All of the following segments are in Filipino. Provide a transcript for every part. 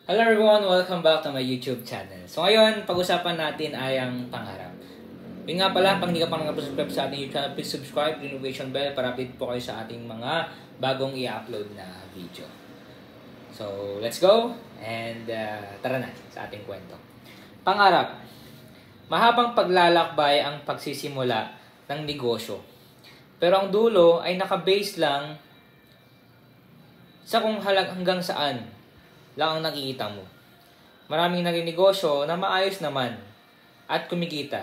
Hello everyone! Welcome back to my YouTube channel. So ngayon, pag-usapan natin ay ang pangarap. Yun nga pala, pag hindi ka pa nakapag-subscribe sa ating YouTube channel, please subscribe, notification bell para update po kayo sa ating mga bagong i-upload na video. So, let's go! And tara na sa ating kwento. Pangarap. Mahabang paglalakbay ang pagsisimula ng negosyo. Pero ang dulo ay nakabase lang sa kung hanggang saan lang ang nakikita mo. Maraming naging-negosyo na maayos naman at kumikita.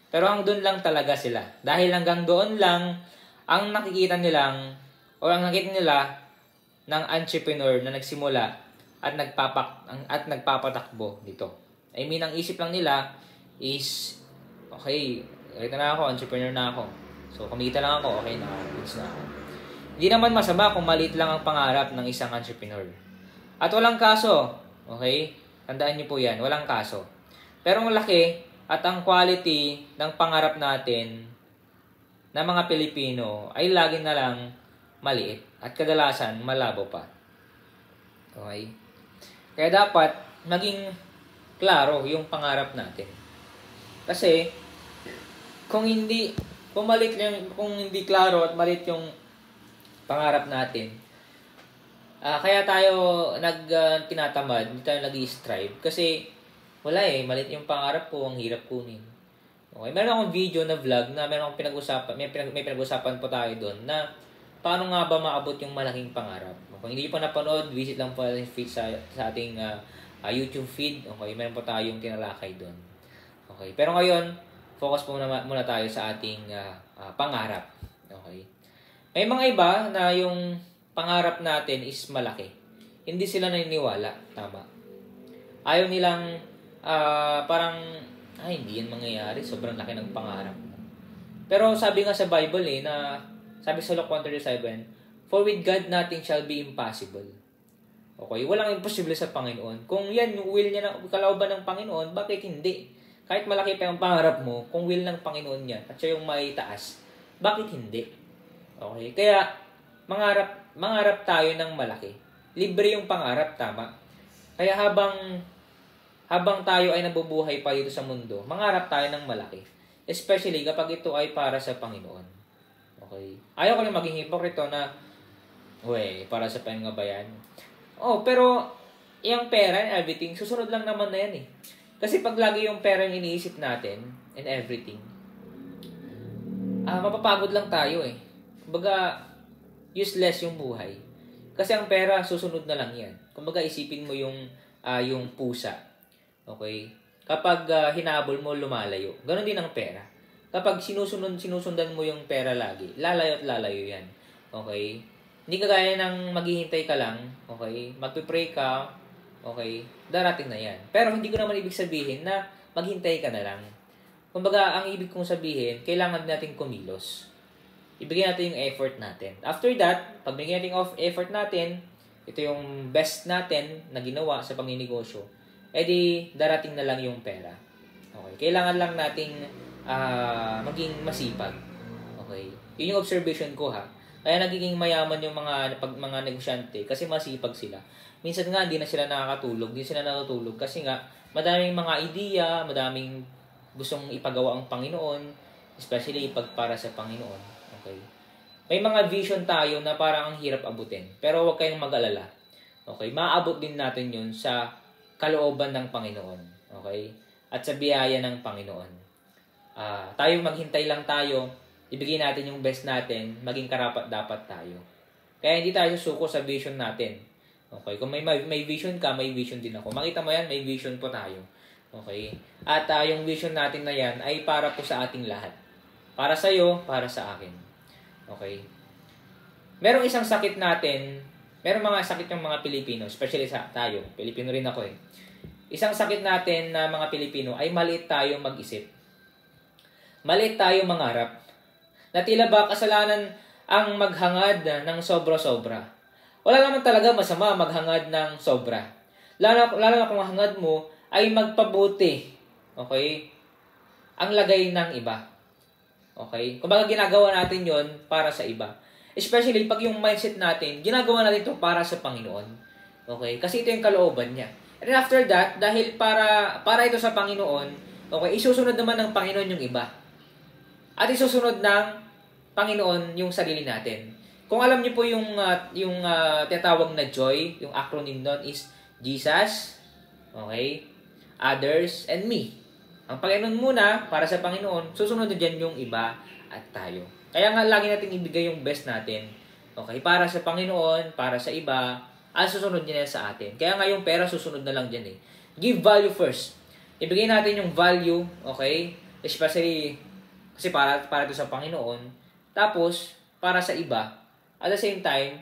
Pero ang doon lang talaga sila. Dahil hanggang doon lang ang nakikita nilang o ang nakikita nila ng entrepreneur na nagsimula at nagpapatakbo nito. I mean, ang isip lang nila is, okay, ito na ako, entrepreneur na ako. So, kumikita lang ako, okay na, goods na ako. Hindi naman masama kung maliit lang ang pangarap ng isang entrepreneur. At walang kaso, okay? Tandaan niyo po yan, walang kaso. Pero ang laki at ang quality ng pangarap natin na mga Pilipino ay lagi na lang maliit at kadalasan malabo pa. Okay? Kaya dapat maging klaro yung pangarap natin. Kasi kung hindi klaro at maliit yung pangarap natin, kaya tayo tinatamad, hindi tayo nag-i-strive. Kasi, wala maliit yung pangarap po, ang hirap kunin. Okay, meron akong video na vlog na meron akong pinag-usapan, may pinag-usapan po tayo doon na paano nga ba maabot yung malaking pangarap. Kung hindi pa napanood, visit lang po sa ating YouTube feed. Okay, meron po tayong tinalakay doon. Okay, pero ngayon, focus po muna tayo sa ating pangarap. Okay. May mga iba na yung pangarap natin is malaki. Hindi sila naniniwala. Tama. Ayaw nilang parang, hindi yan mangyayari. Sobrang laki ng pangarap mo. Pero sabi nga sa Bible sabi sa Luke 1:37, for with God nothing shall be impossible. Okay? Walang imposible sa Panginoon. Kung yan yung will niya, kalooban ng Panginoon, bakit hindi? Kahit malaki pa yung pangarap mo, kung will ng Panginoon yan, at siya yung maitaas, bakit hindi? Okay? Kaya, mangarap tayo ng malaki. Libre yung pangarap, tama. Kaya habang tayo ay nabubuhay pa dito sa mundo, mangarap tayo ng malaki. Especially kapag ito ay para sa Panginoon. Okay? Ayaw ko lang maging hipokrito na, para sa Panginoon ba yan? Pero yung pera and everything, susunod lang naman na yan . Kasi pag lagi yung pera yung iniisip natin and everything, mapapagod lang tayo . Kumbaga, useless yung buhay. Kasi ang pera, susunod na lang yan. Kumbaga, isipin mo yung pusa. Okay? Kapag hinabol mo, lumalayo. Ganon din ang pera. Kapag sinusundan mo yung pera lagi, lalayo at lalayo yan. Okay? Hindi kagaya ng maghihintay ka lang. Okay? Magpipray ka. Okay? Darating na yan. Pero hindi ko naman ibig sabihin na maghintay ka na lang. Kumbaga, ang ibig kong sabihin, kailangan natin kumilos. Ibigay natin yung effort natin. After that, pag bigyan natin effort natin, ito yung best natin na ginawa sa pagninegosyo, edi darating na lang yung pera. Okay? Kailangan lang nating maging masipag. Okay? Yun yung observation ko Kaya nagiging mayaman yung mga negosyante kasi masipag sila. Minsan nga hindi na sila nakakatulog, hindi sila natutulog kasi nga madaming mga ideya, madaming gustong ipagawa ang Panginoon, especially para sa Panginoon. Okay. May mga vision tayo na parang ang hirap abutin. Pero huwag kayong mag-alala. Okay? Maaabot din natin yun sa kalooban ng Panginoon. Okay? At sa biyaya ng Panginoon. Tayo maghintay lang tayo. Ibigay natin yung best natin. Maging karapat-dapat tayo. Kaya hindi tayo susuko sa vision natin. Okay? Kung may vision ka, may vision din ako. Makita mo yan, may vision po tayo. Okay? At yung vision natin na yan ay para po sa ating lahat. Para sa iyo, para sa akin. Okay? Merong isang sakit natin, merong mga sakit yung mga Pilipino, especially tayo, Pilipino rin ako . Isang sakit natin na mga Pilipino ay maliit tayo mag-isip. Maliit tayo mangarap. Na tila ba kasalanan ang maghangad ng sobra-sobra. Wala naman talaga masama maghangad ng sobra. Lalo na kung ang hangad mo ay magpabuti. Okay? Ang lagay ng iba. Okay? Kumbaga ginagawa natin yon para sa iba. Especially pag yung mindset natin, ginagawa natin ito para sa Panginoon. Okay? Kasi ito yung kalooban niya. And then after that, dahil para ito sa Panginoon, okay, isusunod naman ng Panginoon yung iba. At isusunod ng Panginoon yung sarili natin. Kung alam niyo po yung tinatawag na joy, yung acronym doon is Jesus, okay, others, and me. Ang Panginoon muna, para sa Panginoon, susunod na dyan yung iba at tayo. Kaya nga lagi natin ibigay yung best natin. Okay, para sa Panginoon, para sa iba, at susunod niya sa atin. Kaya nga yung pera susunod na lang dyan eh. Give value first. Ibigay natin yung value, okay? Especially, kasi para ito sa Panginoon. Tapos, para sa iba, at the same time,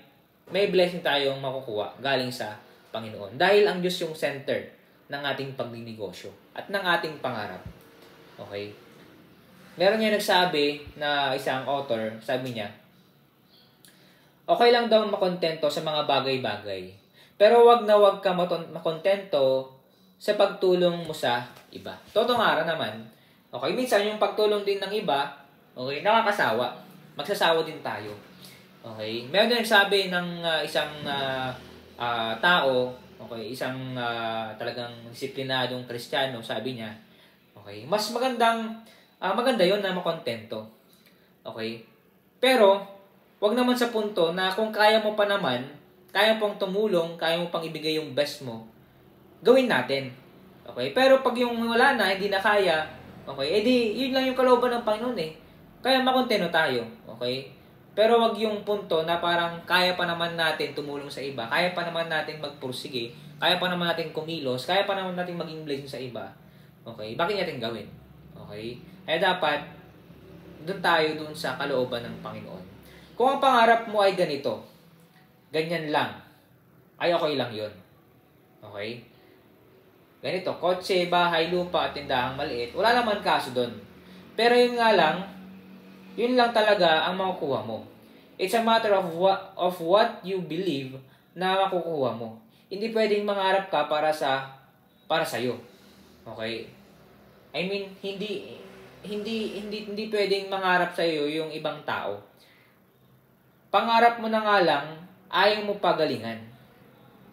may blessing tayong makukuha galing sa Panginoon. Dahil ang Diyos yung center ng ating pagninegosyo at ng ating pangarap. Okay? Meron nga nagsabi na isang author, sabi niya, okay lang daw makontento sa mga bagay-bagay. Pero wag na wag ka makontento sa pagtulong mo sa iba. Totoo nga naman. Okay, minsan yung pagtulong din ng iba, okay, nakakasawa. Magsasawa din tayo. Okay? Meron din nagsabi ng isang tao, okay, isang talagang disiplinadong Kristiyano, sabi niya, okay, mas maganda yon na makontento. Okay? Pero, wag naman sa punto na kung kaya mo pa naman, kaya pong tumulong, kaya mo pang ibigay yung best mo, gawin natin. Okay? Pero pag yung wala na, hindi na kaya, okay, edi yun lang yung kalooban ng Panginoon eh. Kaya makontento tayo. Okay? Pero wag yung punto na parang kaya pa naman natin tumulong sa iba, kaya pa naman natin magpursige, kaya pa naman natin kumilos, kaya pa naman natin maging blessing sa iba. Okay? Bakit natin gawin? Okay? Kaya dapat, doon tayo doon sa kalooban ng Panginoon. Kung ang pangarap mo ay ganito, ganyan lang, ay okay lang yun. Okay? Ganito, kotse, bahay, lupa, at tindahang maliit, wala naman kaso doon. Pero yun nga lang, yun lang talaga ang makukuha mo. It's a matter of what you believe na makukuha mo. Hindi pwedeng mangarap ka para sa'yo. Okay? I mean, hindi pwedeng mangarap sa'yo yung ibang tao. Pangarap mo na nga lang, ayaw mo pagalingan.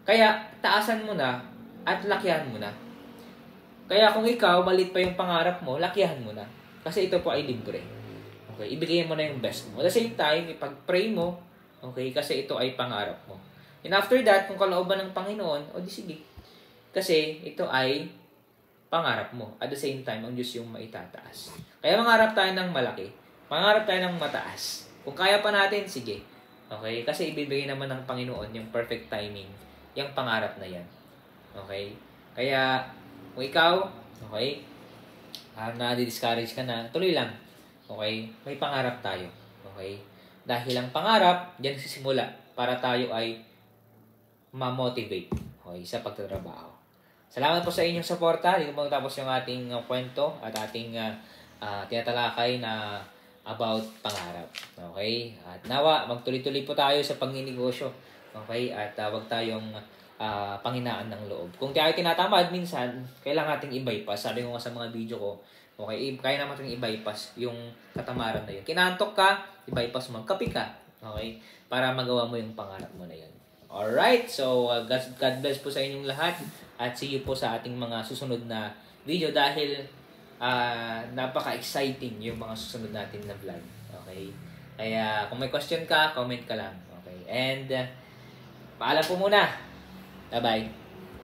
Kaya, taasan mo na at lakihan mo na. Kaya kung ikaw, malit pa yung pangarap mo, lakihan mo na. Kasi ito po ay libre. Okay, ibigay mo na yung best mo. At the same time, ipag-pray mo, okay, kasi ito ay pangarap mo. And after that, kung kalooban ng Panginoon, o di sige. Kasi ito ay pangarap mo. At the same time, ang Diyos yung maitataas. Kaya mangarap tayo ng malaki. Mangarap tayo ng mataas. Kung kaya pa natin, sige. Okay? Kasi ibibigay naman ng Panginoon yung perfect timing, yung pangarap na yan. Okay? Kaya, kung ikaw, okay, na-discourage ka na, tuloy lang. Okay? May pangarap tayo. Okay? Dahil ang pangarap, diyan sisimula para tayo ay ma-motivate, okay, sa pagtatrabaho. Salamat po sa inyong suporta. Dito po tapos yung ating kwento at ating tinatalakay na about pangarap. Okay? At nawa, magtuloy-tuloy po tayo sa pagninegosyo. Okay? At wag tayong panghinaan ng loob. Kung tayo tinatamad, minsan, kailangan nating i-bypass. Sabi ko nga sa mga video ko, okay, kaya naman natin i-bypass yung katamaran na yun. Kinaantok ka, i-bypass mo, kapi ka. Okay? Para magawa mo yung pangarap mo na yun. Alright, so God bless po sa inyong lahat at see you po sa ating mga susunod na video dahil napaka-exciting yung mga susunod natin na vlog. Okay? Kaya kung may question ka, comment ka lang. Okay? And paalam po muna. Bye-bye.